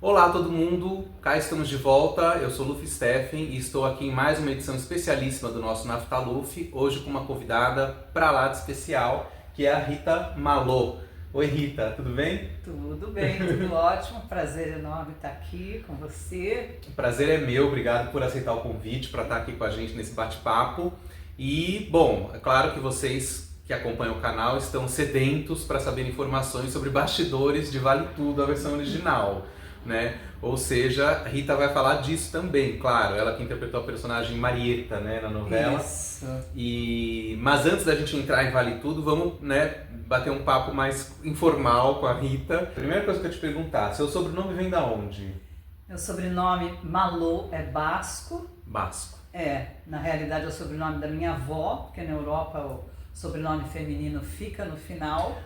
Olá todo mundo, cá estamos de volta, eu sou Luffy Steffen e estou aqui em mais uma edição especialíssima do nosso Naftaluf, hoje com uma convidada pra lá de especial, que é a Rita Malô. Oi Rita, tudo bem? Tudo bem, tudo ótimo, prazer enorme estar aqui com você. O prazer é meu, obrigado por aceitar o convite para estar aqui com a gente nesse bate-papo. E, bom, é claro que vocês que acompanham o canal estão sedentos para saber informações sobre bastidores de Vale Tudo, a versão original, né? Ou seja, a Rita vai falar disso também, claro, ela que interpretou a personagem Marieta, né, na novela. Isso. Mas antes da gente entrar em Vale Tudo, vamos, né, bater um papo mais informal com a Rita. Primeira coisa que eu te perguntar, seu sobrenome vem da onde? Meu sobrenome Malô é basco. Basco. Na realidade é o sobrenome da minha avó, porque na Europa o sobrenome feminino fica no final.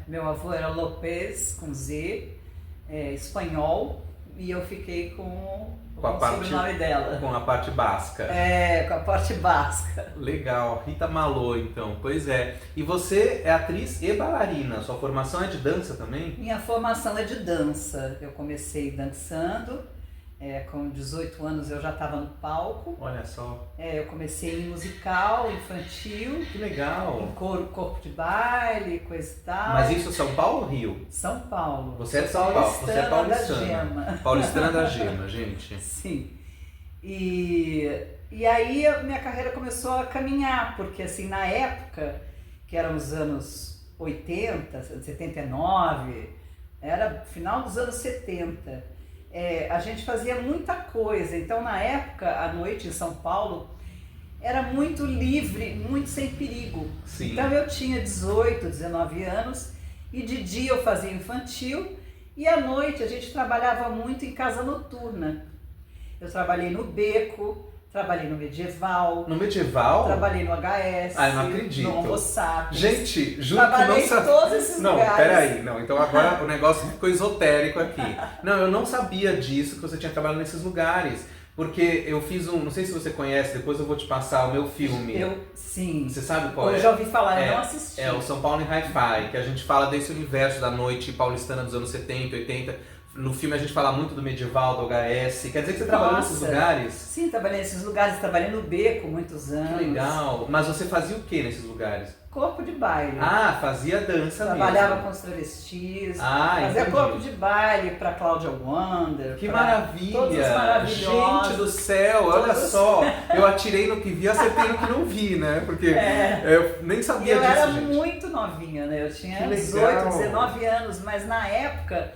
Meu avô era Lopes, com Z, espanhol, e eu fiquei com o sobrenome dela. Com a parte basca. Com a parte basca. Legal, Rita Malô então, pois é. E você é atriz e bailarina, sua formação é de dança também? Minha formação é de dança, eu comecei dançando. Com 18 anos eu já estava no palco. Olha só. Eu comecei em musical, infantil. Que legal. Em corpo de baile, coisa e tal. Mas isso é São Paulo ou Rio? São Paulo. Você é de São Paulo, você é paulistana. Da Gema. Paulistana da Gema, gente. Sim. E aí a minha carreira começou a caminhar, porque assim, na época, que eram os anos 80, 79, era final dos anos 70, a gente fazia muita coisa. Então, na época, à noite em São Paulo, era muito livre, muito sem perigo. Sim. Então, eu tinha 18, 19 anos e de dia eu fazia infantil e à noite a gente trabalhava muito em casa noturna. Eu trabalhei no Beco, trabalhei no Medieval. No Medieval? Trabalhei no HS. Eu não acredito. No Homo Sapiens. Gente, juro trabalhei que não sabia. Trabalhei em todos esses lugares. Não, peraí. Não, então agora o negócio ficou esotérico aqui. Não, eu não sabia disso, que você tinha trabalhado nesses lugares. Porque eu fiz não sei se você conhece, depois eu vou te passar o meu filme. Sim. Você sabe qual é? Eu já ouvi falar, eu não assisti. É o São Paulo em Hi-Fi, que a gente fala desse universo da noite paulistana dos anos 70, 80. No filme a gente fala muito do Medieval, do HS. Quer dizer que você trabalhou nesses lugares? Sim, trabalhei nesses lugares. Trabalhei no Beco muitos anos. Que legal. Mas você fazia o que nesses lugares? Corpo de baile. Fazia dança Trabalhava mesmo. com os travestis. Fazia entendi. Corpo de baile para Cláudia Wander. Que maravilha. Todos os maravilhosos. Gente do céu, olha só. Eu atirei no que vi, acertei no que não vi, né? Porque eu nem sabia disso, era gente. muito novinha, né? Eu tinha 18, 19 anos, mas na época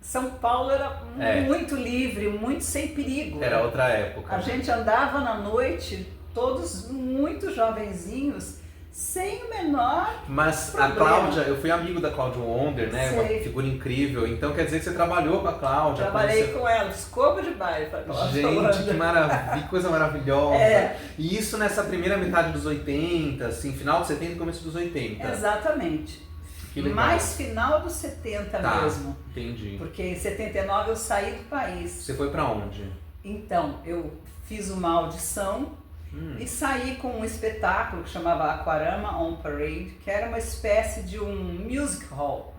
São Paulo era muito livre, muito sem perigo. Era outra época. A gente andava na noite, todos muito jovenzinhos, sem o menor Mas problema. A Cláudia, eu fui amigo da Cláudia Wander, né? Sei. Uma figura incrível. Então quer dizer que você trabalhou com a Cláudia. Trabalhei com ela, os corpos de baile pra Cláudia. Gente, que maravilha, que coisa maravilhosa. E isso nessa primeira metade dos 80, assim, final dos 70 e começo dos 80. Exatamente. Que legal. Mais final dos 70 mesmo. Entendi. Porque em 79 eu saí do país. Você foi pra onde? Então, eu fiz uma audição e saí com um espetáculo que chamava Aquarama on Parade, que era uma espécie de um music hall.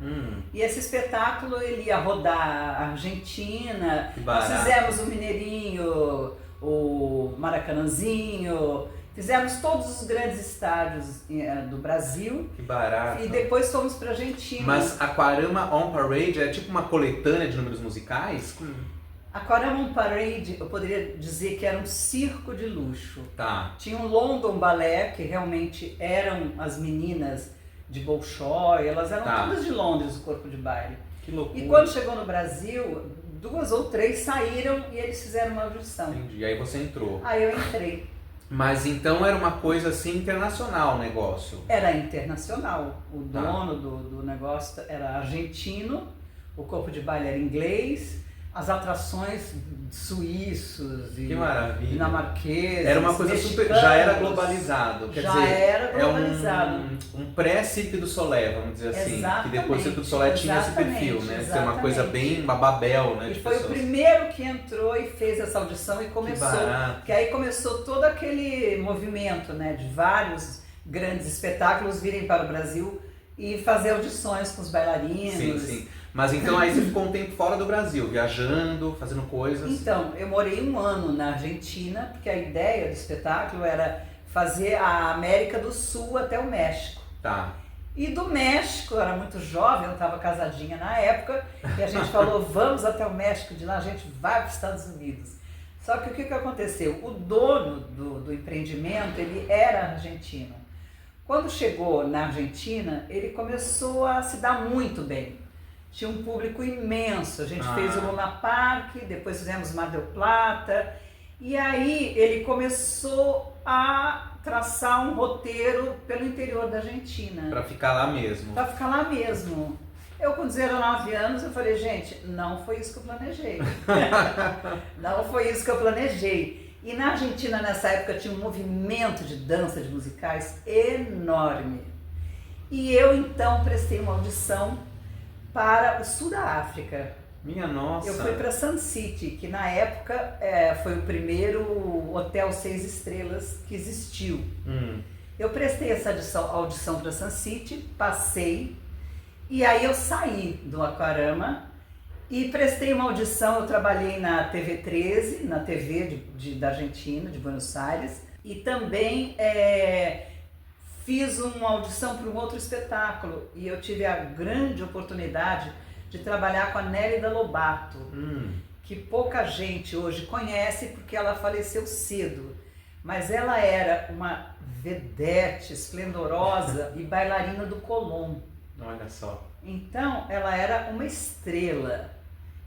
E esse espetáculo ele ia rodar a Argentina. Nós fizemos o Mineirinho, o Maracanãzinho. Fizemos todos os grandes estádios do Brasil. Que barato. E depois fomos para a Argentina. Mas Aquarama on Parade é tipo uma coletânea de números musicais? Aquarama on Parade, eu poderia dizer que era um circo de luxo. Tá. Tinha um London Ballet, que realmente eram as meninas de Bolshoi, elas eram todas de Londres, o corpo de baile. Que loucura. E quando chegou no Brasil, 2 ou 3 saíram e eles fizeram uma audição. Entendi, aí você entrou. Aí eu entrei. Mas então era uma coisa assim internacional o negócio? Era internacional. O dono do negócio era argentino, o corpo de baile era inglês, as atrações suíços e dinamarqueses. Era uma coisa super. Já era globalizado. Quer dizer, era globalizado. É um pré-Cirque du Soleil, vamos dizer assim. Exatamente, que depois o Cirque du Soleil tinha esse perfil, né? Ser uma coisa bem uma Babel, né? E de foi pessoas. o primeiro que entrou e fez essa audição e começou. Que aí começou todo aquele movimento, né? De vários grandes espetáculos virem para o Brasil e fazer audições com os bailarinos. Sim. Mas então aí você ficou um tempo fora do Brasil, viajando, fazendo coisas. Então, eu morei um ano na Argentina, porque a ideia do espetáculo era fazer a América do Sul até o México. Tá. E do México, eu era muito jovem, eu estava casadinha na época, e a gente falou, vamos até o México, de lá a gente vai para os Estados Unidos. Só que o que aconteceu? O dono do empreendimento, ele era argentino. Quando chegou na Argentina, ele começou a se dar muito bem. Tinha um público imenso, a gente fez o Luna Park, depois fizemos Mar del Plata, e aí ele começou a traçar um roteiro pelo interior da Argentina. Para ficar lá mesmo. Para ficar lá mesmo. Eu com 19 anos, eu falei, gente, não foi isso que eu planejei. Não foi isso que eu planejei. E na Argentina, nessa época, tinha um movimento de dança, de musicais enorme. E eu, então, prestei uma audição para o sul da África. Minha nossa! Eu fui para Sun City, que na época foi o primeiro hotel 6 estrelas que existiu. Eu prestei essa audição para Sun City, passei, e aí eu saí do Aquarama e prestei uma audição. Eu trabalhei na TV 13, na TV da Argentina, de Buenos Aires, e também fiz uma audição para um outro espetáculo, e eu tive a grande oportunidade de trabalhar com a Nélida Lobato, que pouca gente hoje conhece porque ela faleceu cedo, mas ela era uma vedete esplendorosa e bailarina do Colón. Olha só. Então ela era uma estrela,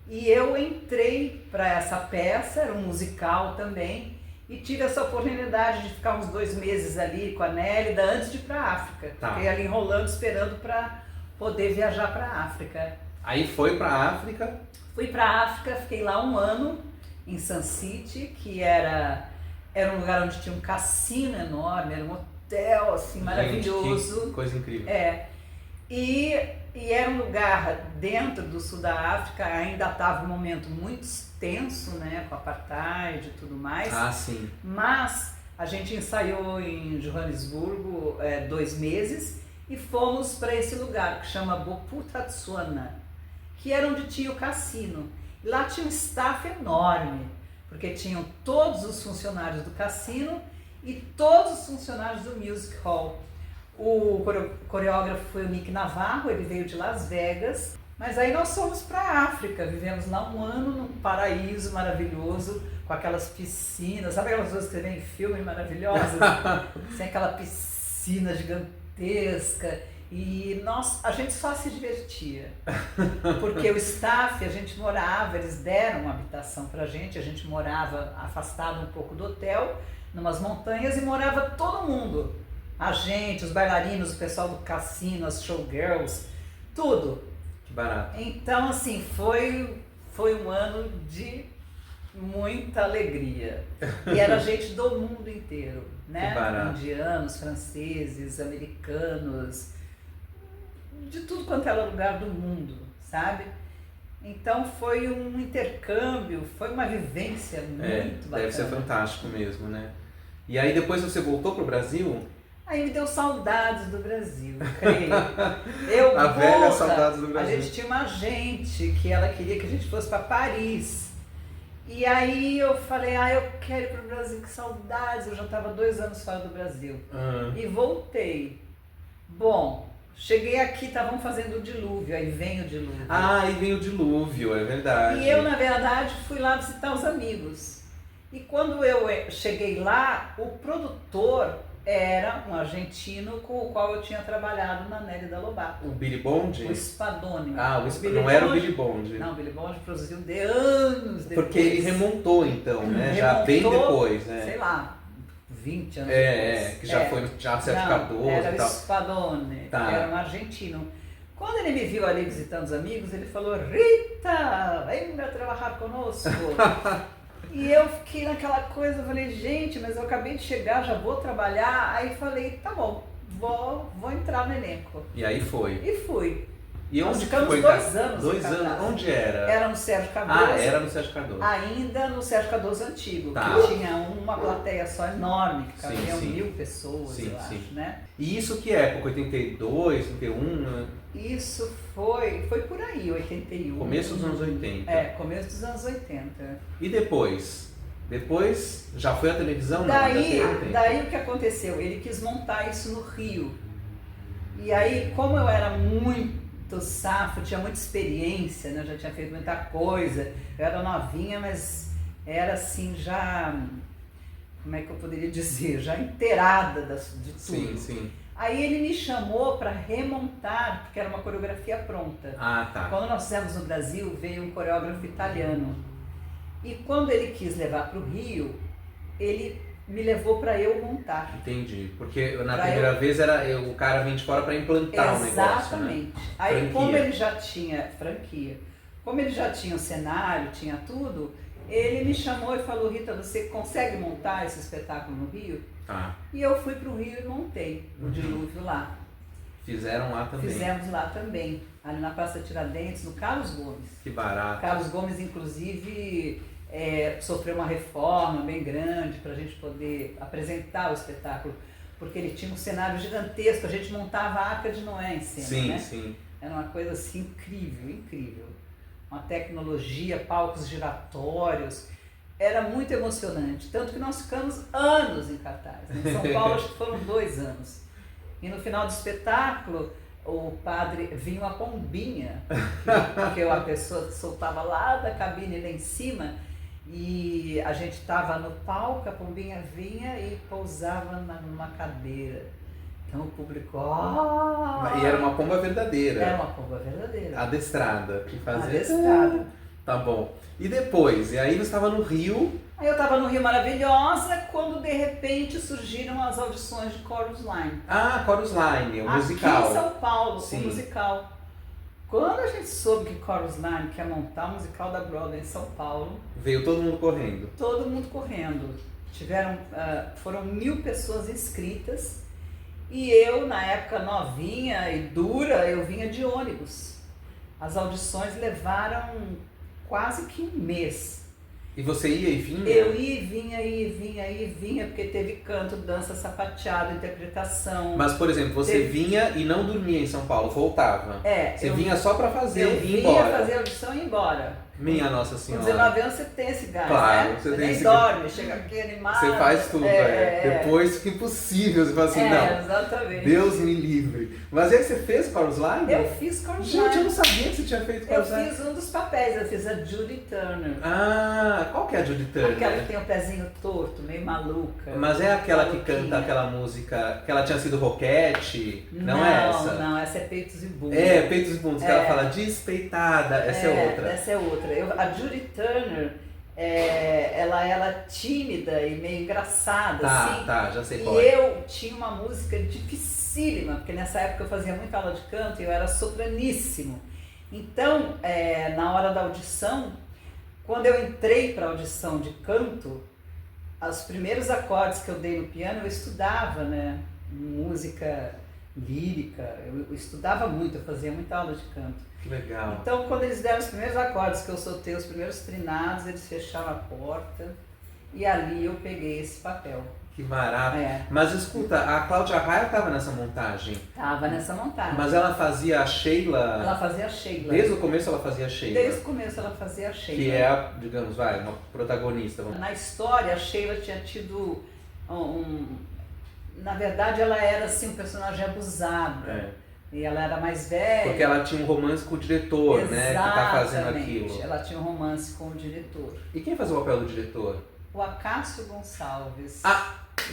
e eu entrei para essa peça, era um musical também, e tive essa oportunidade de ficar uns 2 meses ali com a Nélida antes de ir para a África. Tá. Fiquei ali enrolando, esperando para poder viajar para a África. Aí foi para a África? Fui para a África, fiquei lá um ano em Sun City, que era um lugar onde tinha um cassino enorme, era um hotel assim, maravilhoso. Gente, que coisa incrível. E era um lugar dentro do sul da África, ainda estava um momento muito tenso, né, com apartheid e tudo mais. Sim. Mas a gente ensaiou em Joanesburgo 2 meses e fomos para esse lugar que chama Bophuthatswana, que era onde tinha o cassino. E lá tinha um staff enorme, porque tinham todos os funcionários do cassino e todos os funcionários do Music Hall. O coreógrafo foi o Nick Navarro, ele veio de Las Vegas. Mas aí nós fomos para a África, vivemos lá um ano num paraíso maravilhoso, com aquelas piscinas, sabe aquelas coisas que você vê em filme maravilhosas? Sem aquela piscina gigantesca. E a gente só se divertia, porque o staff, a gente morava, eles deram uma habitação pra gente, a gente morava afastado um pouco do hotel, numas montanhas, e morava todo mundo. A gente, os bailarinos, o pessoal do cassino, as showgirls, tudo. Que barato. Então, assim, foi um ano de muita alegria. E era gente do mundo inteiro, né? Que barato. Indianos, franceses, americanos, de tudo quanto era lugar do mundo, sabe? Então foi um intercâmbio, foi uma vivência muito bacana. Deve ser fantástico mesmo, né? E aí depois você voltou pro Brasil? Aí me deu saudades do Brasil, creio. A velha saudades do Brasil. A gente tinha uma agente que ela queria que a gente fosse para Paris. E aí eu falei, eu quero ir para o Brasil, que saudades. Eu já estava 2 anos fora do Brasil. E voltei. Bom, cheguei aqui, estavam fazendo o dilúvio, aí vem o dilúvio. Aí vem o dilúvio, é verdade. E eu, na verdade, fui lá visitar os amigos. E quando eu cheguei lá, o produtor era um argentino com o qual eu tinha trabalhado na Nélida Lobato. O Billy Bond? O Spadoni. Não era o Billy Bond. Não, o Billy Bond produziu de anos depois. Porque ele remontou então, né? Já bem depois, né? Sei lá, 20 anos depois. Que já foi no Teatro 714 era e tal. O Spadoni, que era um argentino. Quando ele me viu ali visitando os amigos, ele falou, Rita, venha trabalhar conosco. E eu fiquei naquela coisa, eu falei, gente, mas eu acabei de chegar, já vou trabalhar. Aí falei, tá bom, vou entrar no elenco. E aí foi. E fui. E Nós onde ficamos foi? 2 anos. 2 anos. Onde era? Era no Sérgio Cardoso. Era no Sérgio Cardoso. Ainda no Sérgio Cardoso antigo, Tá. que tinha uma plateia só enorme, que cabiam sim. 1000 pessoas, eu acho, né? E isso que época? 82, 81? Né? Isso foi por aí, 81. Começo dos anos 80. Começo dos anos 80. E depois? Depois já foi a televisão? Não, ainda teve um tempo. Daí o que aconteceu? Ele quis montar isso no Rio. E aí, como eu era muito safo, tinha muita experiência, né? Eu já tinha feito muita coisa, eu era novinha, mas era assim já, como é que eu poderia dizer, já inteirada de tudo. Sim. Aí ele me chamou para remontar, porque era uma coreografia pronta. Ah, tá. Quando nós fizemos no Brasil, veio um coreógrafo italiano. E quando ele quis levar para o Rio, ele me levou para eu montar. Entendi, porque na primeira vez o cara vem de fora para implantar o negócio, né? Exatamente. Aí como ele já tinha franquia, como ele já tinha o cenário, tinha tudo, ele me chamou e falou: Rita, você consegue montar esse espetáculo no Rio? Ah. E eu fui para o Rio e montei o Dilúvio lá. Fizeram lá também? Fizemos lá também, ali na Praça Tiradentes, no Carlos Gomes. Que barato. Carlos Gomes, inclusive, sofreu uma reforma bem grande para a gente poder apresentar o espetáculo, porque ele tinha um cenário gigantesco, a gente montava a Arca de Noé em cena, né? Sim. Era uma coisa assim incrível. Uma tecnologia, palcos giratórios, era muito emocionante, tanto que nós ficamos anos em cartaz. Em São Paulo acho que foram 2 anos. E no final do espetáculo, o padre vinha uma pombinha, que a pessoa soltava lá da cabine lá em cima, e a gente estava no palco, a pombinha vinha e pousava numa cadeira. Então o público... E era uma pomba verdadeira. Era uma pomba verdadeira. Adestrada. Que fazia... Adestrada. Tá bom. E depois? E aí você estava no Rio? Aí eu estava no Rio Maravilhosa, quando de repente surgiram as audições de Chorus Line. Ah, Chorus Line, o musical. Aqui em São Paulo, Sim. o musical. Quando a gente soube que Chorus Line quer montar o musical da Broadway em São Paulo... Veio todo mundo correndo. Todo mundo correndo. Foram 1000 pessoas inscritas. E eu, na época novinha e dura, eu vinha de ônibus. As audições levaram quase que 1 mês. E você ia e vinha? Eu ia e vinha, porque teve canto, dança, sapateado, interpretação. Mas, por exemplo, você vinha e não dormia em São Paulo, voltava. Você vinha só pra fazer e ir embora. Eu vinha fazer a audição e ir embora. Minha Nossa Senhora. Com 19 anos você tem esse gás, claro, né? Você tem nem esse dorme, chega aqui animado. Você faz tudo, Depois fica impossível, você fala assim, não, exatamente. Deus me livre. Mas aí você fez Chorus Line? Eu fiz Chorus Line. Gente, eu não sabia que você tinha feito Chorus Line. Eu fiz um dos papéis, eu fiz a Judy Turner. Ah, qual que é a Judy Turner? Aquela que tem o pezinho torto, meio maluca. Mas é aquela que canta aquela música, que ela tinha sido roquete? Não é essa? Não, essa é Peitos e Bundas. É, Peitos e Bundas, que ela fala despeitada, essa é outra. Essa é outra. A Judy Turner, ela era tímida e meio engraçada, assim. Tá, já sei e qual é. eu tinha uma música dificílima, porque nessa época eu fazia muita aula de canto e eu era sopraníssimo. Então, na hora da audição, quando eu entrei para a audição de canto, os primeiros acordes que eu dei no piano, eu estudava, né? Música lírica, eu estudava muito, eu fazia muita aula de canto. Que legal. Então, quando eles deram os primeiros acordes, que eu soltei os primeiros trinados, eles fecharam a porta e ali eu peguei esse papel. Que barato. Mas escuta, a Cláudia Raia estava nessa montagem? Estava nessa montagem. Mas ela fazia a Sheila? Ela fazia a Sheila. Desde o começo ela fazia a Sheila? Desde o começo ela fazia a Sheila. Que é, digamos, uma protagonista. Na história, a Sheila tinha tido na verdade, ela era assim, um personagem abusado. E ela era mais velha. Porque ela tinha um romance com o diretor, né? Que tá fazendo aquilo. Ela tinha um romance com o diretor. E quem faz o papel do diretor? O Acácio Gonçalves.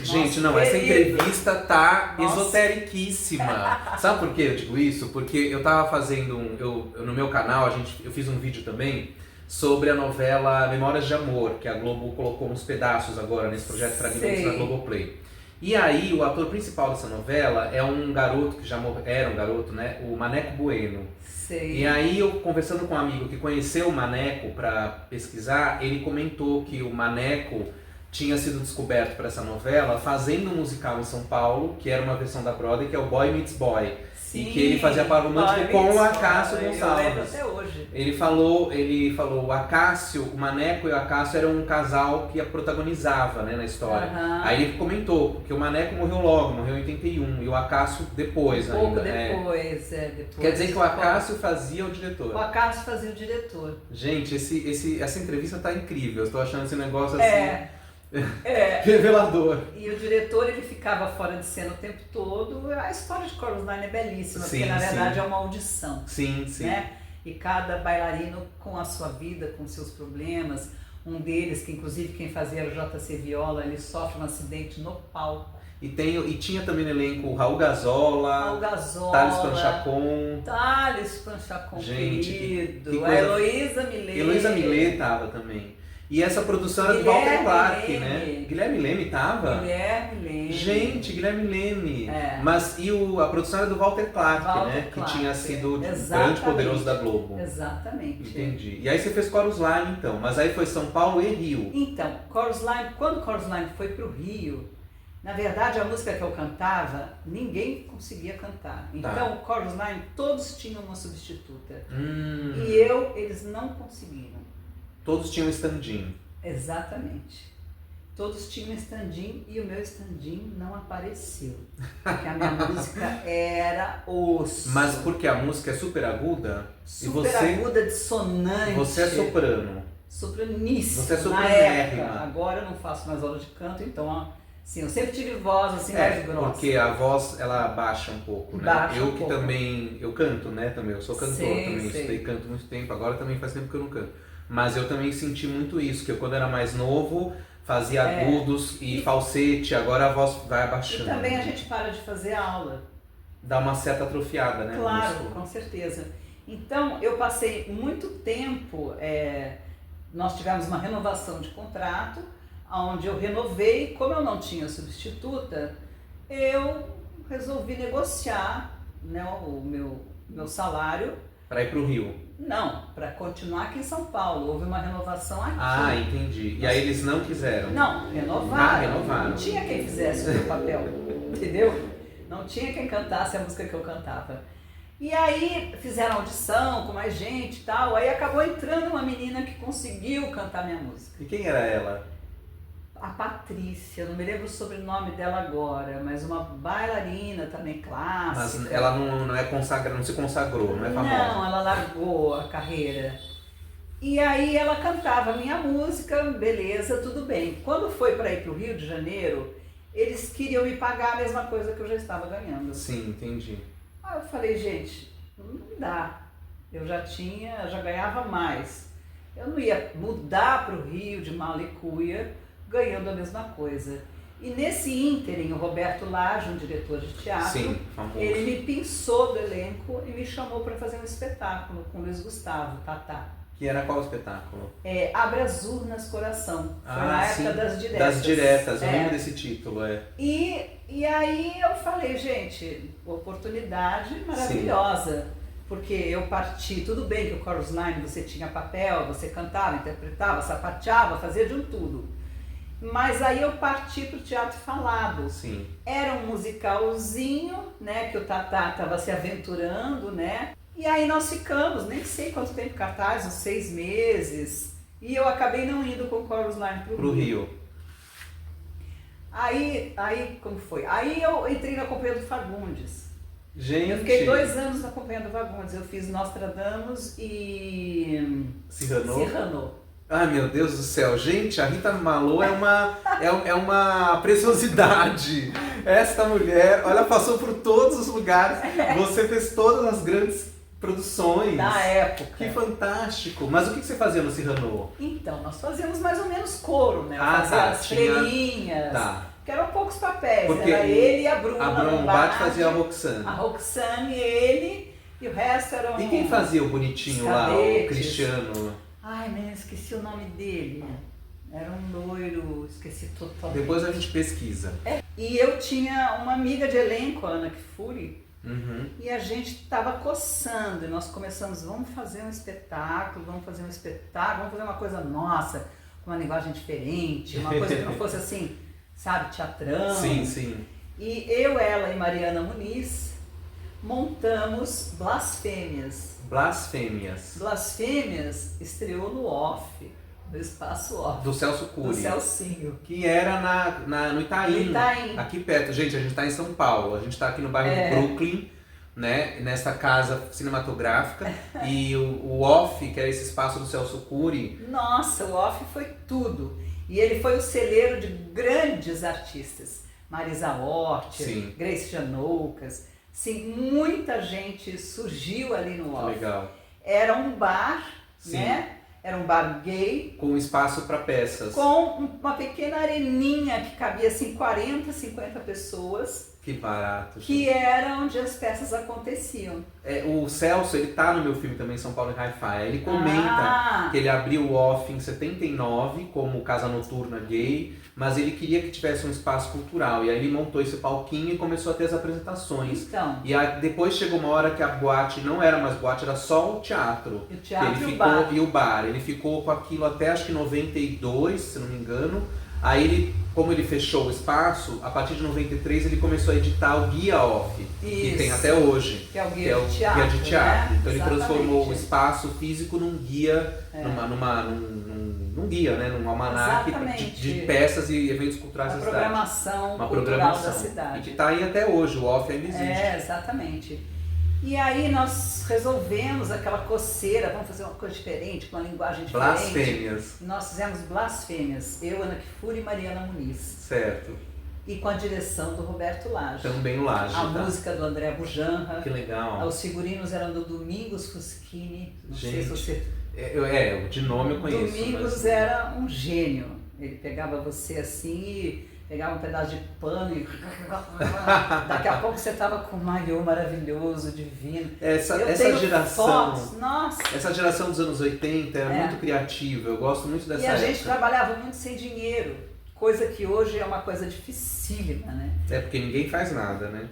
Gente, não, essa entrevista tá esoteriquíssima. Sabe por que eu digo isso? Porque eu tava fazendo no meu canal, eu fiz um vídeo também sobre a novela Memórias de Amor, que a Globo colocou uns pedaços agora nesse projeto Fragmentos na Globoplay. E aí, o ator principal dessa novela é um garoto que já era um garoto, né? O Maneco Bueno. Sei. E aí, eu conversando com um amigo que conheceu o Maneco para pesquisar, ele comentou que o Maneco tinha sido descoberto para essa novela fazendo um musical em São Paulo, que era uma versão da Broadway, que é o Boy Meets Boy. Sim, e que ele fazia par romântico com o Acácio Gonçalves. Eu lembro até hoje. Ele falou, o Acácio, o Maneco e o Acácio eram um casal que a protagonizava, né, na história. Aí ele comentou que o Maneco morreu logo, morreu em 81, e o Acácio depois ainda. Pouco depois, depois. Quer dizer que o Acácio fazia o diretor. O Acácio fazia o diretor. Gente, essa entrevista tá incrível, eu estou achando esse negócio assim... revelador. E o diretor, ele ficava fora de cena o tempo todo. A história de Chorus Line é belíssima, porque na verdade é uma audição. Sim, sim. Né? E cada bailarino com a sua vida, com seus problemas. Um deles, que inclusive quem fazia era o JC Viola, ele sofre um acidente no palco. E tinha também no elenco o Raul Gazola, Thales Panchacon, querido, que a Heloísa Millet. Heloísa Millet estava também. E essa produção era do Walter Clark, né? Guilherme Leme estava? Guilherme Leme. Gente, Guilherme Leme. Mas a produção era do Walter Clark, Walter Clark, que tinha sido o grande poderoso da Globo. Exatamente. Entendi. E aí você fez Chorus Line então, mas aí foi São Paulo e Rio. Então, quando Chorus Line foi pro Rio, na verdade a música que eu cantava, ninguém conseguia cantar. Então, Chorus Line, todos tinham uma substituta. E eles não conseguiram. Todos tinham stand-in. Exatamente. Todos tinham stand-in e o meu stand-in não apareceu. Porque a minha música era osso. Mas porque a música é super aguda? Super aguda, dissonante. Você é soprano. Sopraníssima. Você é sopranérrima. Agora eu não faço mais aula de canto, então sim, eu sempre tive voz assim mais grossa. Porque a voz ela baixa um pouco, né? Eu canto, né? Também, eu sou cantor também, estudei canto há muito tempo, agora também faz tempo que eu não canto. Mas eu também senti muito isso, que eu quando era mais novo fazia agudos e falsete, agora a voz vai abaixando. E também a gente para de fazer aula. Dá uma certa atrofiada, né? Claro, com certeza. Então eu passei muito tempo, nós tivemos uma renovação de contrato, onde eu renovei, como eu não tinha substituta, eu resolvi negociar, né, o meu salário. Para ir para o Rio? Não, para continuar aqui em São Paulo. Houve uma renovação aqui. Ah, entendi. E aí eles não quiseram? Não, renovaram. Renovaram. Não tinha quem fizesse o meu papel, entendeu? Não tinha quem cantasse a música que eu cantava. E aí fizeram audição com mais gente e tal. Aí acabou entrando uma menina que conseguiu cantar minha música. E quem era ela? A Patrícia, eu não me lembro o sobrenome dela agora, mas uma bailarina também clássica. Mas ela não se consagrou, não é famosa? Não, ela largou a carreira. E aí ela cantava a minha música, beleza, tudo bem. Quando foi para ir para o Rio de Janeiro, eles queriam me pagar a mesma coisa que eu já estava ganhando. Sim, entendi. Aí eu falei, gente, não dá. Eu já ganhava mais. Eu não ia mudar para o Rio de mala e cuia ganhando a mesma coisa. E nesse ínterim, o Roberto Lage, um diretor de teatro, sim, famoso, ele me pinçou do elenco e me chamou para fazer um espetáculo com o Luiz Gustavo, Tatá. Que era qual espetáculo? Abre as Urnas Coração. Foi na época das diretas. Das diretas, eu lembro desse título. E aí eu falei, gente, oportunidade maravilhosa. Sim. Porque eu parti, tudo bem que o Chorus Line você tinha papel, você cantava, interpretava, sapateava, fazia de um tudo. Mas aí eu parti para o teatro falado. Sim. Era um musicalzinho, né, que o Tatá estava se aventurando, né? E aí nós ficamos, nem sei quanto tempo cartaz, uns 6 meses. E eu acabei não indo com o Chorus Line para o Rio. Aí, como foi? Aí eu entrei na Companhia do Fagundes. Gente! Eu fiquei 2 anos na Companhia do Fagundes. Eu fiz Nostradamus e Cyrano. Ai, meu Deus do céu, gente, a Rita Malô é uma preciosidade. Esta mulher, olha, passou por todos os lugares, você fez todas as grandes produções. Da época. Que fantástico. Mas o que você fazia no Cyrano? Então, nós fazíamos mais ou menos coro, né? As freirinhas, que eram poucos papéis, porque era ele e a Bruna. A Bruna Lombardi fazia a Roxane. A Roxane, ele, e o resto eram... E quem fazia o bonitinho lá, o Cristiano? Ai, né, esqueci o nome dele. Era um loiro, esqueci totalmente. Depois a gente pesquisa. E eu tinha uma amiga de elenco, a Ana Kfouri, e a gente estava coçando. E nós começamos, vamos fazer um espetáculo, vamos fazer uma coisa nossa, uma linguagem diferente, uma coisa que não fosse assim, sabe, teatrão. Sim, sim. E eu, ela e Mariana Muniz montamos Blasfêmias. Blasfêmias estreou no Off, no Espaço Off. Do Celso Cury. Do Celcinho. Que era no Itaim. No Itaim. Aqui perto. Gente, a gente está em São Paulo. A gente está aqui no bairro do Brooklyn, né? Nesta casa cinematográfica. E o Off, que era esse espaço do Celso Cury. Nossa, o Off foi tudo. E ele foi o celeiro de grandes artistas. Marisa Hort, Sim. Grace Janoucas. Sim, muita gente surgiu ali no Off. Legal. Era um bar, Sim. né? Era um bar gay. Com espaço para peças. Com uma pequena areninha que cabia assim 40, 50 pessoas. Que barato. Que gente. era onde as peças aconteciam. O Celso, ele tá no meu filme também, São Paulo em Hi-Fi. Ele comenta que ele abriu o Off em 79 como Casa Noturna Gay, mas ele queria que tivesse um espaço cultural. E aí ele montou esse palquinho e começou a ter as apresentações. Então. E aí, depois chegou uma hora que a boate não era mais boate, era só o teatro. E o teatro ele e o ficou, bar. E o bar. Ele ficou com aquilo até acho que 92, se não me engano. Aí ele, como ele fechou o espaço, a partir de 93 ele começou a editar o Guia Off, que tem até hoje. Que é o guia de teatro. Guia de teatro. Né? Então ele Exatamente. transformou o espaço físico num guia, num guia, né? Num almanaque de peças e eventos culturais da cidade. Uma programação da cidade. E que está aí até hoje, o Off ainda existe. Exatamente. E aí nós resolvemos aquela coceira, vamos fazer uma coisa diferente, com uma linguagem diferente. Blasfêmias. Nós fizemos Blasfêmias, eu, Ana Kfouri e Mariana Muniz. Certo. E com a direção do Roberto Lage. Também o Lage. A música do André Bujanra. Que legal. Os figurinos eram do Domingos Fuschini. Não Gente, sei se você... de nome eu conheço. Domingos era um gênio. Ele pegava você assim e pegava um pedaço de pano e daqui a pouco você estava com um maiô maravilhoso, divino. Essa geração, essa geração dos anos 80 era muito criativa, eu gosto muito dessa época. E a gente trabalhava muito sem dinheiro, coisa que hoje é uma coisa dificílima, né? Porque ninguém faz nada, né?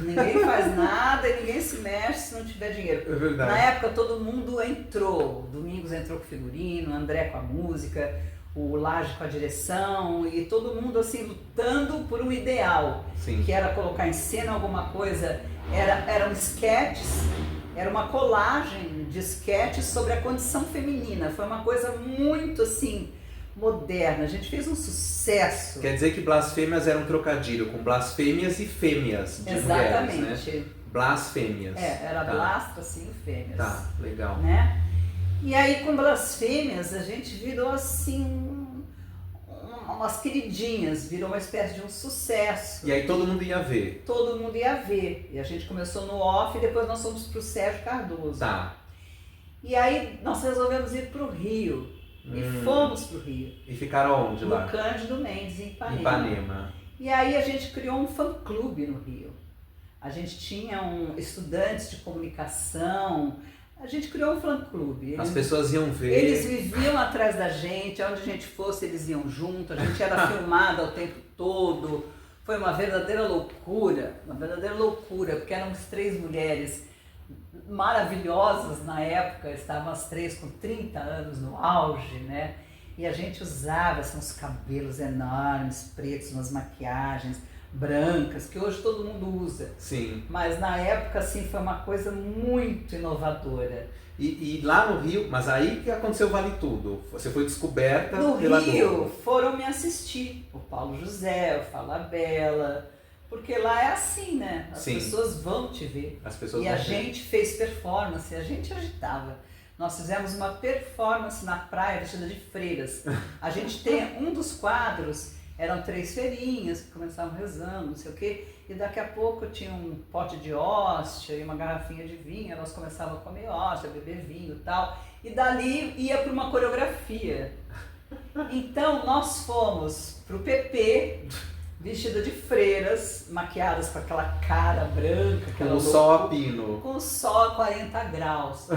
Ninguém faz nada e ninguém se mexe se não tiver dinheiro. É verdade. Na época todo mundo entrou, o Domingos entrou com o figurino, o André com a música, o Lage com a direção e todo mundo assim lutando por um ideal. Sim. Que era colocar em cena alguma coisa, eram sketches, era uma colagem de sketches sobre a condição feminina, foi uma coisa muito assim moderna, a gente fez um sucesso. Quer dizer que Blasfêmias era um trocadilho com blasfêmias e fêmeas de Exatamente. mulheres, né? Blasfêmias. Era blastra, sim, fêmeas. Tá, legal. Né? E aí com Blasfêmias a gente virou assim umas queridinhas, virou uma espécie de um sucesso. E aí todo mundo ia ver. Todo mundo ia ver. E a gente começou no Off e depois nós fomos pro Sérgio Cardoso. Tá. E aí nós resolvemos ir pro Rio. E fomos pro Rio. E ficaram onde lá? No Cândido Mendes, em Ipanema. E aí a gente criou um fã-clube no Rio. A gente tinha estudantes de comunicação. A gente criou um fã-clube. As pessoas iam ver. Eles viviam atrás da gente, aonde a gente fosse eles iam junto, a gente era filmada o tempo todo. Foi uma verdadeira loucura, porque éramos 3 mulheres maravilhosas na época, estavam as 3 com 30 anos no auge, né? E a gente usava assim, uns cabelos enormes, pretos, umas maquiagens brancas, que hoje todo mundo usa. Sim. Mas na época, assim, foi uma coisa muito inovadora. E lá no Rio, mas aí que aconteceu o Vale Tudo? Você foi descoberta pela Globo. No Rio, foram me assistir. O Paulo José, o Falabella, porque lá é assim, né? As pessoas vão te ver. As pessoas e a gente fez performance, a gente agitava. Nós fizemos uma performance na praia vestida de freiras. A gente tem um dos quadros, eram 3 freirinhas que começavam rezando, não sei o quê, e daqui a pouco tinha um pote de hóstia e uma garrafinha de vinho, elas começavam a comer hóstia, beber vinho e tal, e dali ia para uma coreografia. Então nós fomos pro PP, vestida de freiras, maquiadas com aquela cara branca, com o sol a pino. Com o sol a 40 graus.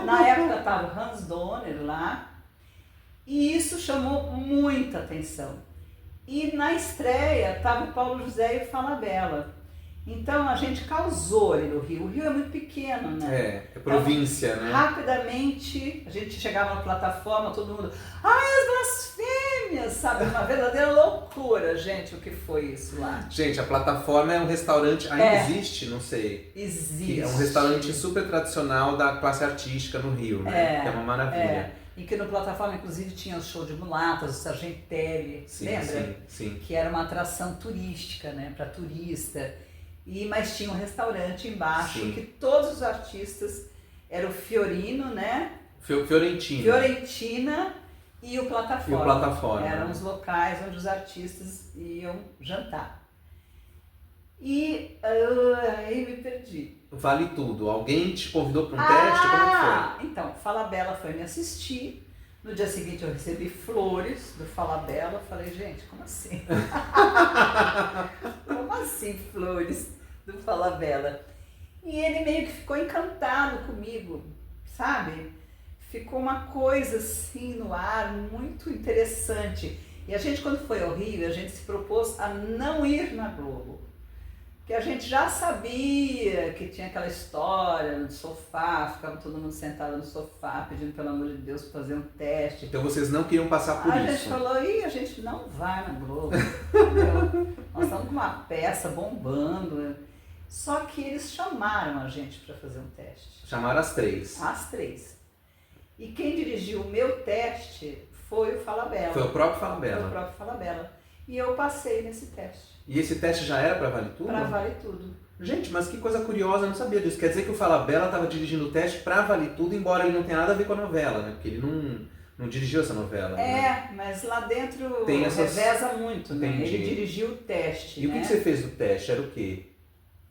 Na época estava o Hans Donner lá, e isso chamou muita atenção. E na estreia estava o Paulo José e o Falabella. Então a gente causou ali no Rio. O Rio é muito pequeno, né? É província, então, né? Rapidamente a gente chegava na plataforma, todo mundo, ai, as Blasfêmias! gêmeas, sabe? Uma verdadeira loucura, gente, o que foi isso lá. Gente, a Plataforma é um restaurante, ainda existe, não sei. Existe. É um restaurante super tradicional da classe artística no Rio, né? Que é uma maravilha. E que no Plataforma, inclusive, tinha o show de mulatas, o Sargentelli, lembra? Sim. Que era uma atração turística, né, para turista. Mas tinha um restaurante embaixo, que todos os artistas, era o Fiorino, né? Fiorentina e o Plataforma. Eram os locais onde os artistas iam jantar. E aí me perdi. Vale Tudo. Alguém te convidou para um teste? Como é que foi? Então, Falabella foi me assistir. No dia seguinte eu recebi flores do Falabella. Falei, gente, como assim? Como assim flores do Falabella? E ele meio que ficou encantado comigo, sabe? Ficou uma coisa assim no ar, muito interessante. E a gente, quando foi ao Rio, a gente se propôs a não ir na Globo. Porque a gente já sabia que tinha aquela história no sofá, ficava todo mundo sentado no sofá, pedindo pelo amor de Deus para fazer um teste. Então vocês não queriam passar por isso? A gente falou, a gente não vai na Globo, entendeu? Nós estamos com uma peça bombando. Só que eles chamaram a gente para fazer um teste. Chamaram as 3? As 3. E quem dirigiu o meu teste foi o Falabella. Foi o próprio Falabella? Foi o próprio Falabella. E eu passei nesse teste. E esse teste já era para Vale Tudo? Para Vale Tudo. Gente, mas que coisa curiosa, eu não sabia disso. Quer dizer que o Falabella estava dirigindo o teste para Vale Tudo, embora ele não tenha nada a ver com a novela, né? Porque ele não dirigiu essa novela. Né? Mas lá dentro tem reveza muito, né? Entendi. Ele dirigiu o teste. E o que você fez do teste? Era o quê?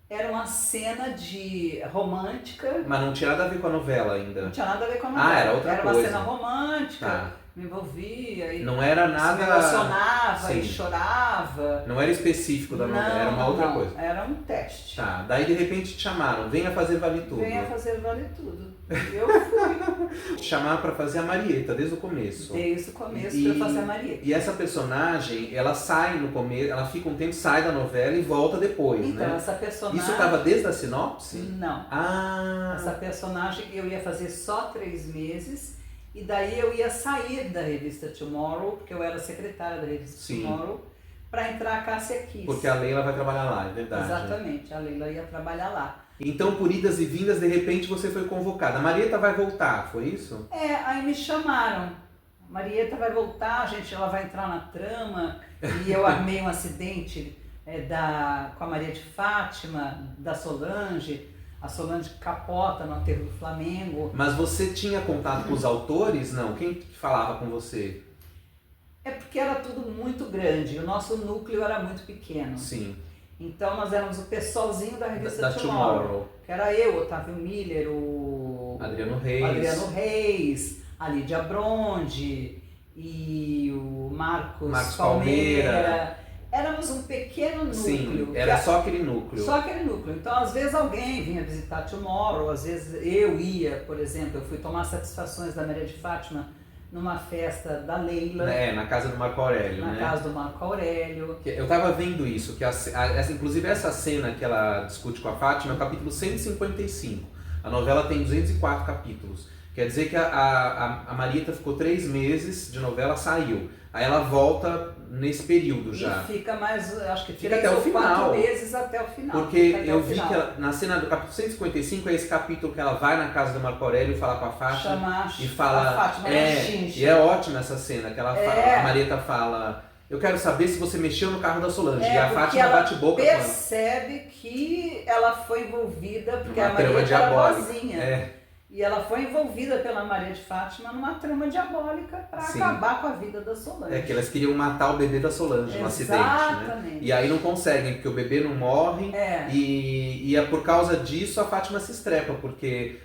Era uma cena de romântica. Mas não tinha nada a ver com a novela ainda? Não tinha nada a ver com a novela. Era outra coisa. Era uma cena romântica. Tá. Me envolvia e não era nada... se emocionava e chorava. Não era específico da novela, era uma outra coisa. Era um teste. Tá, daí de repente te chamaram, venha fazer Vale Tudo. Venha fazer Vale Tudo. E eu fui. Te chamaram pra fazer a Marieta, desde o começo. Desde o começo pra fazer a Marieta. E essa personagem, ela sai no começo, ela fica um tempo, sai da novela e volta depois, então, né? Essa personagem... Isso estava desde a sinopse? Não. Ah! Essa personagem eu ia fazer só 3 meses. E daí eu ia sair da revista Tomorrow, porque eu era secretária da revista Tomorrow, para entrar a Cássia Kiss. Porque a Leila vai trabalhar lá, é verdade. Exatamente, a Leila ia trabalhar lá. Então, por idas e vindas, de repente você foi convocada. A Marieta vai voltar, foi isso? Aí me chamaram. A Marieta vai voltar, ela vai entrar na trama. E eu armei um acidente com a Maria de Fátima, da Solange. A Solange capota no aterro do Flamengo. Mas você tinha contato com os autores? Não? Quem falava com você? É porque era tudo muito grande. O nosso núcleo era muito pequeno. Sim. Então nós éramos o pessoalzinho da revista da Tomorrow. Que era eu, Otávio Miller, o Adriano Reis, a Lídia Bronde e o Marcos Palmeira. Éramos um pequeno núcleo. Sim, era só aquele núcleo. Só aquele núcleo. Então, às vezes alguém vinha visitar Tomorrow, às vezes eu ia, por exemplo, eu fui tomar satisfações da Maria de Fátima numa festa da Leila. Na casa do Marco Aurélio, Na casa do Marco Aurélio. Eu tava vendo isso, que inclusive essa cena que ela discute com a Fátima é o capítulo 155. A novela tem 204 capítulos. Quer dizer que a Marieta ficou 3 meses de novela, saiu. Aí ela volta nesse período já. E fica mais, acho que fica até o final. 4 meses até o final. Porque eu vi que ela, na cena do capítulo 155 é esse capítulo que ela vai na casa do Marco Aurélio falar com a Fátima. E fala. A Fátima e é ótima essa cena, que ela fala, a Marieta fala. Eu quero saber se você mexeu no carro da Solange. E a Fátima bate boca com ela. Percebe que ela foi envolvida, porque uma a Marieta era boazinha. E ela foi envolvida pela Maria de Fátima numa trama diabólica para acabar com a vida da Solange. Que elas queriam matar o bebê da Solange no acidente, né? E aí não conseguem, porque o bebê não morre. E por causa disso a Fátima se estrepa, porque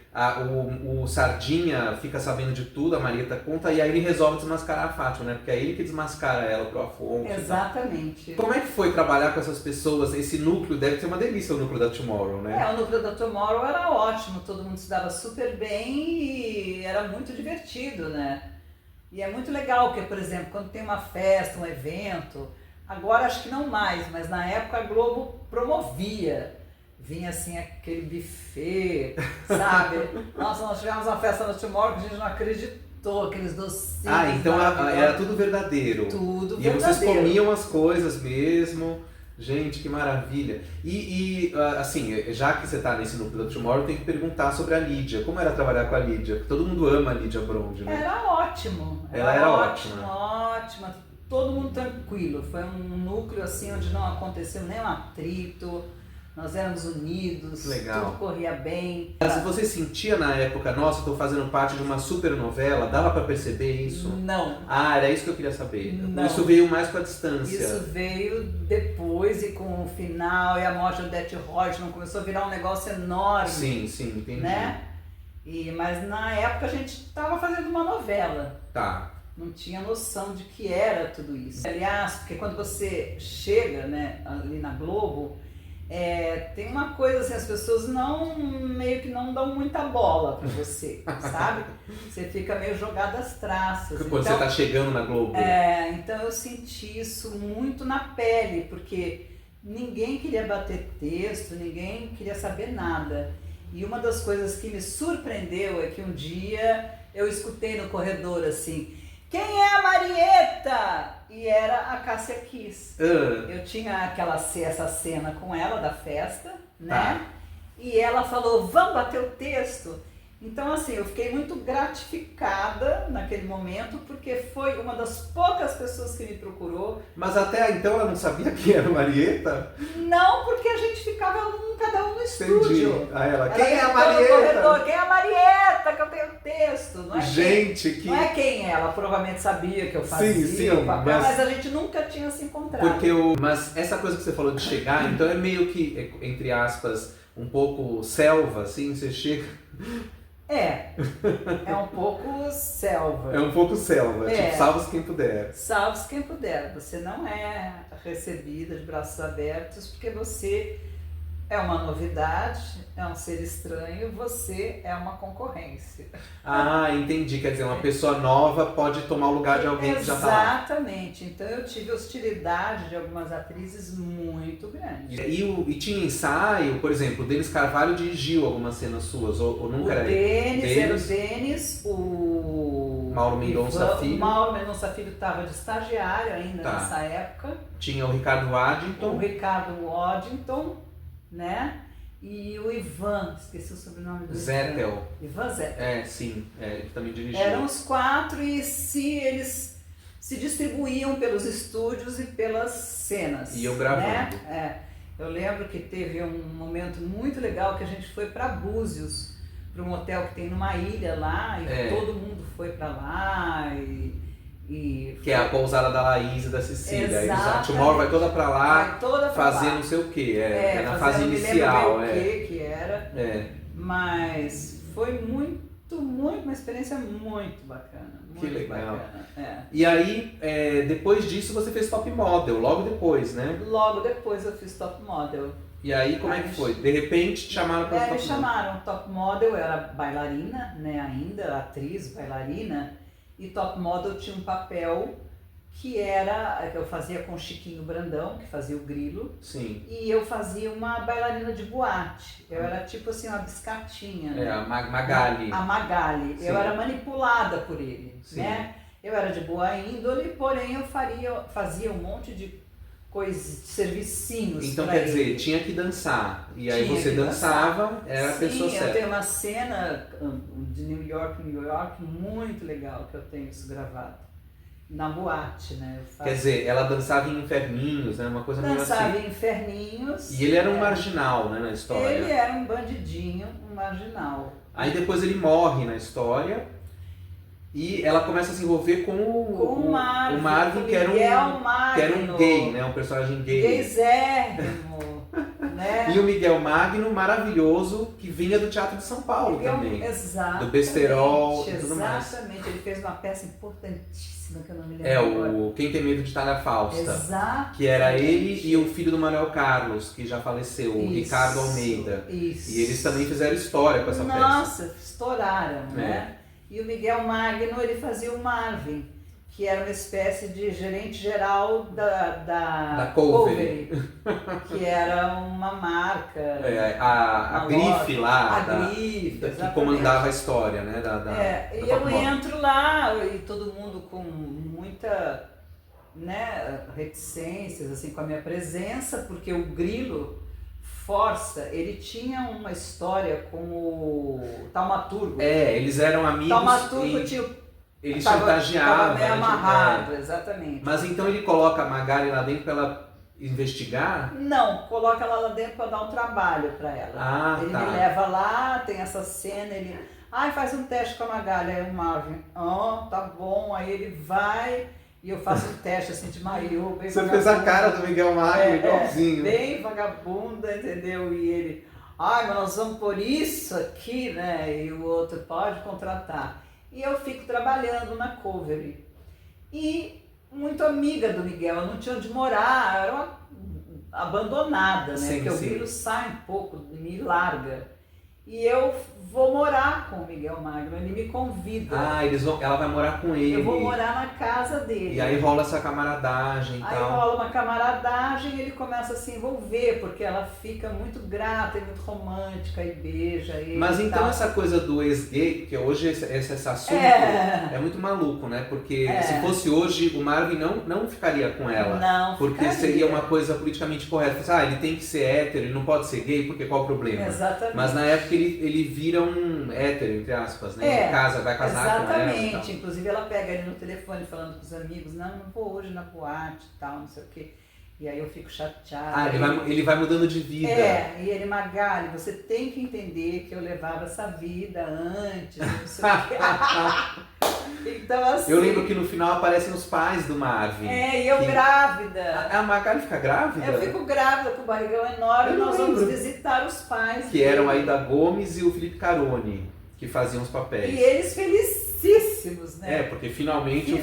o Sardinha fica sabendo de tudo, a Marieta conta, e aí ele resolve desmascarar a Fátima, né? Porque é ele que desmascara ela pro Afonso. Exatamente. Como é que foi trabalhar com essas pessoas? Esse núcleo deve ser uma delícia, o núcleo da Tomorrow, né? O núcleo da Tomorrow era ótimo, todo mundo se dava super bem e era muito divertido, né? E é muito legal, porque, por exemplo, quando tem uma festa, um evento, agora acho que não mais, mas na época a Globo promovia. Vinha assim aquele buffet, sabe? Nossa, nós tivemos uma festa na Tomorrow que a gente não acreditou. aqueles docinhos. Ah, então era tudo verdadeiro. Tudo e verdadeiro. vocês comiam as coisas mesmo. Gente, que maravilha. E assim, já que você está nesse núcleo da Tomorrow, eu tenho que perguntar sobre a Lídia. Como era trabalhar com a Lídia? Porque todo mundo ama a Lídia Brond, né? Era ótimo. Ela era ótima. Ótima. Todo mundo tranquilo. Foi um núcleo assim onde não aconteceu nenhum atrito. Nós éramos unidos, legal. Tudo corria bem. Se você sentia na época, nossa, estou fazendo parte de uma super novela, dava para perceber isso? Não. Ah, era isso que eu queria saber. Não. Isso veio mais com a distância. Isso veio depois e com o final e a morte do Odete Roitman começou a virar um negócio enorme. Sim, entendi. Né? Mas na época a gente estava fazendo uma novela. Tá. Não tinha noção de que era tudo isso. Aliás, porque quando você chega, né, ali na Globo, tem uma coisa assim, as pessoas meio que não dão muita bola pra você, sabe? Você fica meio jogado às traças. Quando você tá chegando na Globo. Então eu senti isso muito na pele, porque ninguém queria bater texto, ninguém queria saber nada. E uma das coisas que me surpreendeu é que um dia eu escutei no corredor assim: quem é a Marieta? E era a Cássia Kiss. Eu tinha essa cena com ela da festa, né? E ela falou, vamos bater o texto? Então assim, eu fiquei muito gratificada naquele momento, porque foi uma das poucas pessoas que me procurou. Mas até então ela não sabia quem era a Marieta? Não, porque a gente ficava cada um no estúdio. Aí ela, quem é a Marieta? Corredor, quem é a Marieta? Que eu tenho texto. Não é gente, não é quem é, ela provavelmente sabia que eu fazia sim, o papel, mas a gente nunca tinha se encontrado. Mas essa coisa que você falou de chegar, então é meio que, entre aspas, um pouco selva, assim, você chega... É um pouco selva. É um pouco selva, tipo, salve-se quem puder. Salve-se quem puder. Você não é recebida de braços abertos porque você é uma novidade, é um ser estranho, você é uma concorrência. Ah, entendi. Quer dizer, uma pessoa nova pode tomar o lugar de alguém que já está lá. Exatamente. Então eu tive hostilidade de algumas atrizes muito grande. E tinha ensaio, por exemplo, o Denis Carvalho dirigiu algumas cenas suas, ou nunca era ele? Era o Denis, o Mauro Mendonça Filho. O Mauro Mendonça Filho estava de estagiário ainda nessa época. Tinha o Ricardo Waddington. O Ricardo Waddington, né? E o Ivan, esqueci o sobrenome do Zettel. Ivan Zettel. Sim, ele também dirigiu. Eram os 4 e eles se distribuíam pelos estúdios e pelas cenas. E eu gravando. Né? Eu lembro que teve um momento muito legal que a gente foi para Búzios, para um hotel que tem numa ilha lá, e todo mundo foi para lá. Que é a pousada da Laís e da Cecília. Exatamente. A Tomorrow vai toda pra lá fazer lá. Não sei o que, na fazer, fase inicial. Não me lembro o que era, mas foi uma experiência muito bacana. Muito que legal. Bacana. E aí, depois disso você fez Top Model, logo depois, né? Logo depois eu fiz Top Model. E aí, como é que foi? De repente te chamaram para Top Model? Me chamaram Top Model, eu era bailarina, né, ainda, atriz, bailarina. E Top Model tinha um papel que eu fazia com o Chiquinho Brandão, que fazia o Grilo. Sim. E eu fazia uma bailarina de boate. Eu era tipo assim, uma biscatinha, né? A Magali. A Magali. Sim. Eu era manipulada por ele, sim, né? Eu era de boa índole, porém eu fazia um monte de coisas, servicinhos. Então quer dizer, tinha que dançar. E aí você dançava, era a pessoa certa. Sim, eu tenho uma cena de New York, muito legal, que eu tenho isso gravado. Na boate, né? Quer dizer, ela dançava em inferninhos, né? Uma coisa meio assim. Dançava em inferninhos. E ele era um marginal, né, na história. Ele era um bandidinho, um marginal. Aí depois ele morre na história. E ela começa a se envolver com o Marvin, que era um gay, né? Um personagem gay. Gaysérrimo, né? E o Miguel Magno, maravilhoso, que vinha do Teatro de São Paulo também. Exatamente. Do Besterol e tudo mais. Exatamente. Ele fez uma peça importantíssima que eu não me lembro agora. O Quem Tem Medo de Talha Fausta. Exatamente. Que era ele e o filho do Manuel Carlos, que já faleceu, o Ricardo Almeida. Isso. E eles também fizeram história com essa peça. Nossa, estouraram, né? E o Miguel Magno, ele fazia o Marvin. que era uma espécie de gerente geral Da Covery, que era uma marca. A grife lá, Grife, que comandava a história, né? E eu entro lá e todo mundo com muita, né, reticências assim, com a minha presença, porque o Grilo Força, ele tinha uma história com o Taumaturgo. Eles eram amigos. Taumaturgo tinha. Ele chantageava. Estava meio amarrado, exatamente. Mas então ele coloca a Magali lá dentro para ela investigar? Não, coloca ela lá dentro para dar um trabalho para ela. Ele me leva lá, tem essa cena, ele... faz um teste com a Magali. Aí o Marvin, tá bom. Aí ele vai e eu faço um teste assim de maiô, bem Você fez a cara do Miguel Magno, igualzinho. Bem vagabunda, entendeu? E ele, mas nós vamos por isso aqui, né? E o outro, pode contratar. E eu fico trabalhando na Covery. E muito amiga do Miguel, eu não tinha onde morar, era uma abandonada, né? Porque o Grilo sai um pouco, me larga. E eu vou morar com o Miguel Magno, ele me convida. Ela vai morar com ele. Eu vou morar na casa dele. E aí rola essa camaradagem e tal. Aí rola uma camaradagem e ele começa a se envolver, porque ela fica muito grata e muito romântica e beija ele. Mas então essa coisa do ex-gay, que hoje esse assunto é muito maluco, né? Porque se fosse hoje, o Marvin não ficaria com ela. Não, porque seria uma coisa politicamente correta. Ele tem que ser hétero, ele não pode ser gay, porque qual o problema? Exatamente. Mas na época ele vira um hétero, entre aspas, né? Vai casar com ela. Exatamente. Inclusive ela pega ele no telefone falando com os amigos, não vou hoje na boate e tal, não sei o quê. E aí eu fico chateada. Ele vai mudando de vida. E ele, Magali, você tem que entender que eu levava essa vida antes, não sei o quê. Então assim... Eu lembro que no final aparecem os pais do Marvin. E eu grávida. A Magali fica grávida? Eu fico grávida, com o barrigão enorme, e nós vamos visitar os pais. Que eram a Aida Gomes e o Felipe Caroni, que faziam os papéis. E eles felicíssimos, né? Porque finalmente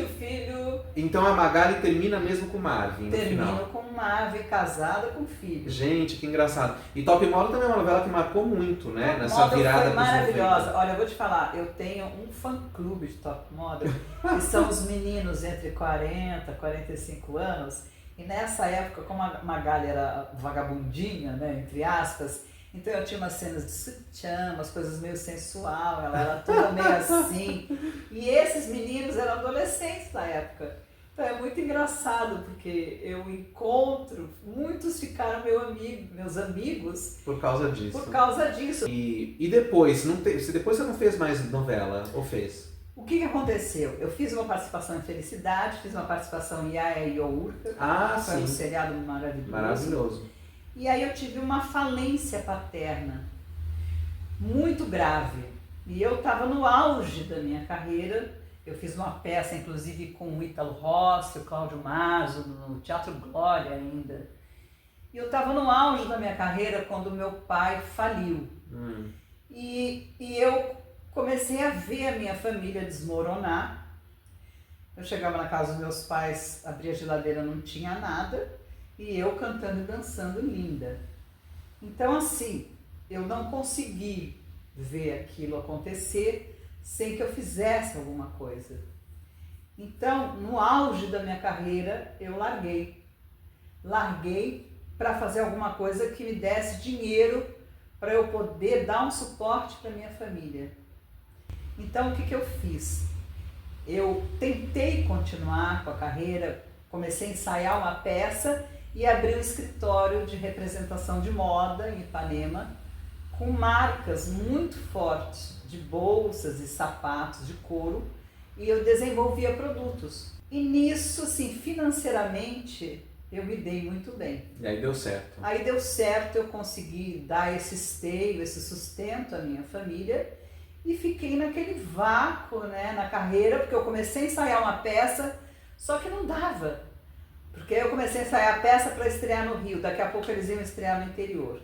o filho... Então a Magali termina mesmo com o Marvin. Termina com o Marvin, casada com o filho. Gente, que engraçado. E Top Model também é uma novela que marcou muito, né? Nessa virada foi maravilhosa. Olha, eu vou te falar, eu tenho um fã-clube de Top Model, que são os meninos entre 40 e 45 anos. E nessa época, como a Magali era vagabundinha, né, entre aspas, então eu tinha umas cenas de sutiã, umas coisas meio sensual, ela era toda meio assim. E esses meninos eram adolescentes na época. Então é muito engraçado, porque eu encontro, muitos ficaram meus amigos. Por causa disso. Por causa disso. E depois? Depois você não fez mais novela, ou fez? O que aconteceu? Eu fiz uma participação em Felicidade, fiz uma participação em Yaya e Urca, que foi um seriado maravilhoso. Maravilhoso. E aí eu tive uma falência paterna muito grave. E eu estava no auge da minha carreira. Eu fiz uma peça, inclusive, com o Ítalo Rossi, o Cláudio Maso, no Teatro Glória ainda. E eu estava no auge da minha carreira quando meu pai faliu. E eu comecei a ver a minha família desmoronar. Eu chegava na casa dos meus pais, abria a geladeira, não tinha nada. E eu cantando e dançando linda. Então, assim, eu não consegui ver aquilo acontecer sem que eu fizesse alguma coisa. Então, no auge da minha carreira, eu larguei. Larguei para fazer alguma coisa que me desse dinheiro para eu poder dar um suporte para minha família. Então, o que eu fiz? Eu tentei continuar com a carreira, comecei a ensaiar uma peça e abri um escritório de representação de moda em Ipanema, com marcas muito fortes de bolsas e sapatos de couro, e eu desenvolvia produtos. E nisso, assim, financeiramente, eu me dei muito bem. E aí deu certo. Aí deu certo, eu consegui dar esse esteio, esse sustento à minha família, e fiquei naquele vácuo, né, na carreira, porque eu comecei a ensaiar uma peça, só que não dava. Porque eu comecei a ensaiar a peça para estrear no Rio, daqui a pouco eles iam estrear no interior.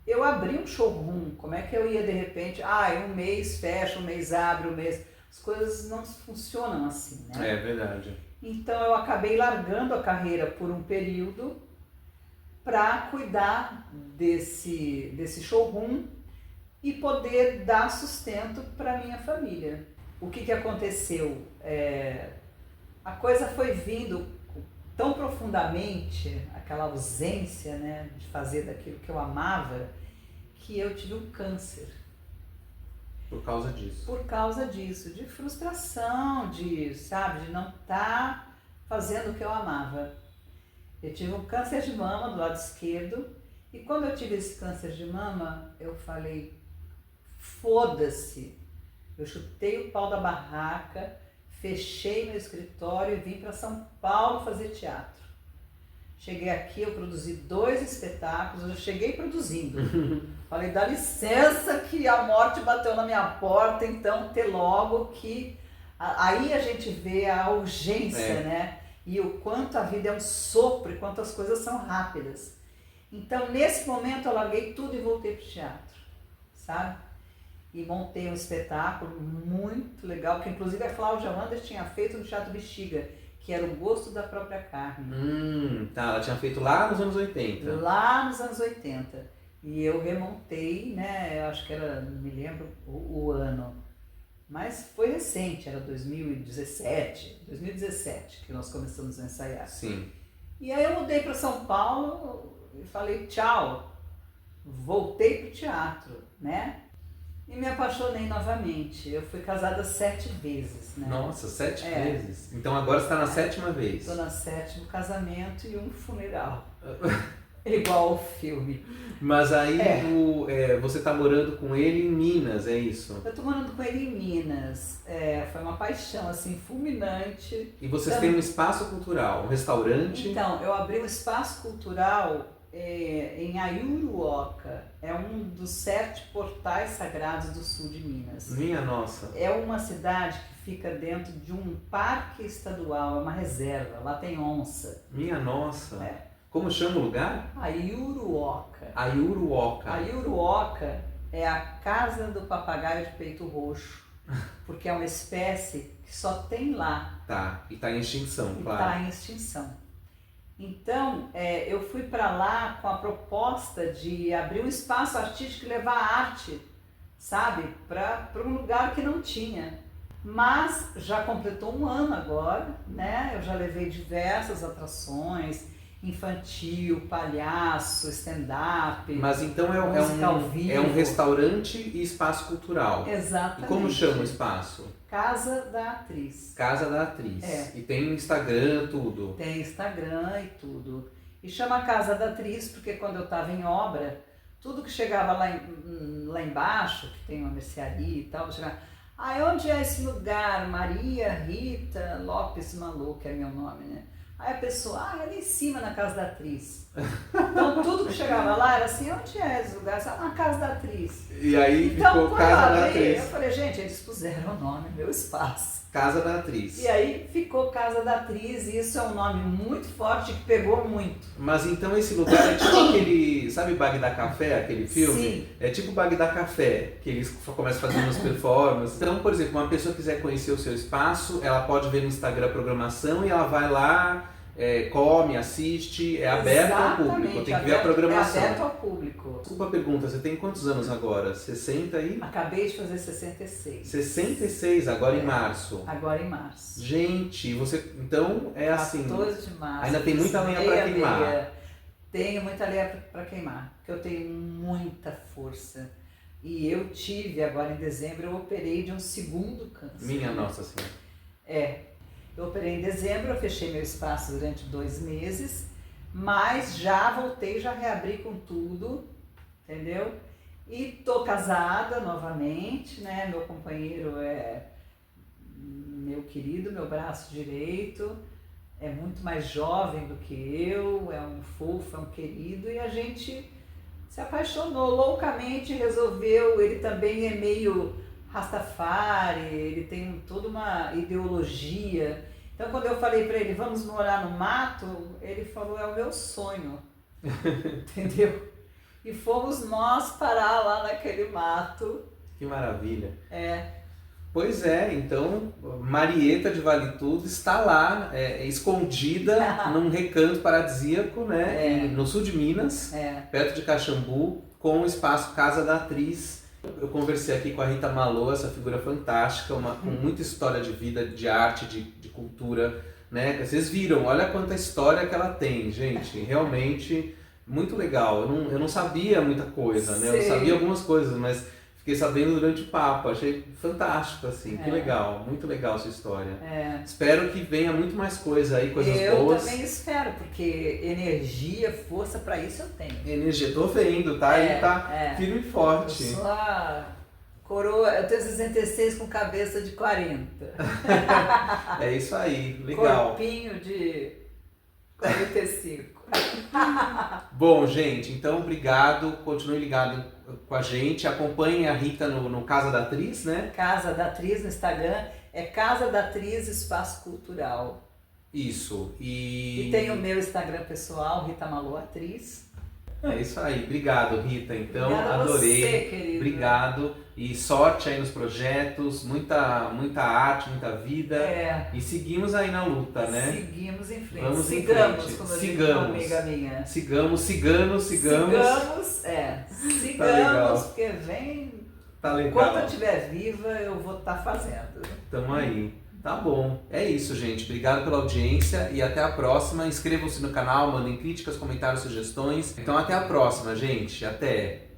Eu abri um showroom, como é que eu ia de repente, um mês fecha, um mês abre, um mês... As coisas não funcionam assim, né? É verdade. Então eu acabei largando a carreira por um período para cuidar desse showroom e poder dar sustento para minha família. o que aconteceu? A coisa foi vindo tão profundamente, aquela ausência, né, de fazer daquilo que eu amava, que eu tive um câncer. Por causa disso? Por causa disso, de frustração, de não estar fazendo o que eu amava. Eu tive um câncer de mama do lado esquerdo, e quando eu tive esse câncer de mama, eu falei, foda-se. Eu chutei o pau da barraca, fechei meu escritório e vim para São Paulo fazer teatro. Cheguei aqui, eu produzi 2 espetáculos, eu cheguei produzindo. Falei, dá licença que a morte bateu na minha porta, então ter logo que... Aí a gente vê a urgência, né? E o quanto a vida é um sopro e quanto as coisas são rápidas. Então, nesse momento, eu larguei tudo e voltei para o teatro, sabe? E montei um espetáculo muito legal, que inclusive a Cláudia Anders tinha feito no Teatro Bexiga, que era O Gosto da Própria Carne. Tá, ela tinha feito lá nos anos 80. Lá nos anos 80. E eu remontei, né, eu acho que era, não me lembro o ano, mas foi recente, era 2017 que nós começamos a ensaiar. Sim. E aí eu mudei para São Paulo e falei tchau, voltei para o teatro, né? E me apaixonei novamente. Eu fui casada 7 vezes, né? Nossa, 7 vezes? Então agora você está na 7ª vez. Estou na 7º casamento e um funeral. Igual ao filme. Mas aí você está morando com ele em Minas, é isso? Eu estou morando com ele em Minas. Foi uma paixão, assim, fulminante. E vocês têm um espaço cultural, um restaurante? Então, eu abri um espaço cultural em Ayuruoca. É um dos 7 portais sagrados do sul de Minas. Minha nossa! É uma cidade que fica dentro de um parque estadual, é uma reserva. Lá tem onça. Minha nossa! Como chama o lugar? Ayuruoca. Ayuruoca. Ayuruoca é a casa do papagaio de peito roxo, porque é uma espécie que só tem lá. Tá, e está em extinção, claro. Está em extinção. Então, eu fui para lá com a proposta de abrir um espaço artístico e levar a arte, sabe, para um lugar que não tinha. Mas já completou um ano agora, né? Eu já levei diversas atrações, infantil, palhaço, stand-up. Mas então é um restaurante e espaço cultural. Exatamente. E como chama o espaço? Casa da Atriz. Casa da Atriz. E tem Instagram, tudo? Tem Instagram e tudo. E chama Casa da Atriz porque quando eu estava em obra, tudo que chegava lá embaixo, que tem uma mercearia e tal, eu chegava, onde é esse lugar? Maria Rita Lopes Malu, que é meu nome, né? Aí a pessoa, é ali em cima na Casa da Atriz. Então tudo que chegava lá era assim, onde é esse lugar? Na Casa da Atriz. E aí então, ficou Casa da Atriz. Eu falei, gente, eles puseram o nome, meu espaço. Casa da Atriz. E aí ficou Casa da Atriz, e isso é um nome muito forte que pegou muito. Mas então esse lugar é tipo aquele, sabe Bagdá Café, aquele filme? Sim. É tipo Bagdá Café, que eles começam fazendo as performances. Então, por exemplo, uma pessoa quiser conhecer o seu espaço, ela pode ver no Instagram a programação e ela vai lá, come, assiste, é aberto ao público, tem que ver a programação. É aberto ao público. Desculpa a pergunta, você tem quantos anos agora? 60 aí? Acabei de fazer 66. 66, agora em março. Agora em março. Gente, você, então é assim... 14 de março. Ainda tem muita lenha para queimar. Tenho muita lenha para queimar, porque eu tenho muita força. E eu tive, agora em dezembro, eu operei de um 2º câncer. Minha Nossa Senhora. Eu operei em dezembro, eu fechei meu espaço durante 2 meses, mas já voltei, já reabri com tudo, entendeu? E tô casada novamente, né? Meu companheiro é meu querido, meu braço direito, é muito mais jovem do que eu, é um fofo, é um querido, e a gente se apaixonou loucamente, resolveu, ele também é meio Rastafari, ele tem toda uma ideologia. Então quando eu falei para ele, vamos morar no mato, ele falou, é o meu sonho, entendeu? E fomos nós parar lá naquele mato. Que maravilha. Pois é, então Marieta de Vale Tudo está lá, escondida num recanto paradisíaco, né, no sul de Minas, perto de Caxambu, com o espaço Casa da Atriz. Eu conversei aqui com a Rita Malô, essa figura fantástica, com muita história de vida, de arte, de cultura, né? Vocês viram, olha quanta história que ela tem, gente, realmente muito legal. Eu não sabia muita coisa, né? Eu sabia algumas coisas, mas fiquei sabendo durante o papo, achei fantástico, assim, que legal, muito legal a sua história. Espero que venha muito mais coisa aí, coisas boas. Eu também espero, porque energia, força, pra isso eu tenho. Energia, tô vendo, tá? Ele tá firme e forte. Eu sou a coroa, eu tenho 66 com cabeça de 40. É isso aí, legal. Corpinho de 45. Bom, gente, então obrigado, continue ligado com a gente, acompanhem a Rita no Casa da Atriz, né? Casa da Atriz no Instagram, é Casa da Atriz Espaço Cultural. Isso, e tem o meu Instagram pessoal, Rita Malô Atriz. É isso aí, obrigado Rita, então, Obrigada adorei, você, querido. Obrigado e sorte aí nos projetos, muita arte, muita vida e seguimos aí na luta, né? Seguimos em frente, vamos sigamos, em frente. como diz uma amiga minha. Sigamos, porque vem, tá legal. Enquanto eu estiver viva eu vou estar fazendo. Tamo aí. Tá bom, é isso, gente. Obrigado pela audiência e até a próxima. Inscrevam-se no canal, mandem críticas, comentários, sugestões. Então até a próxima, gente. Até!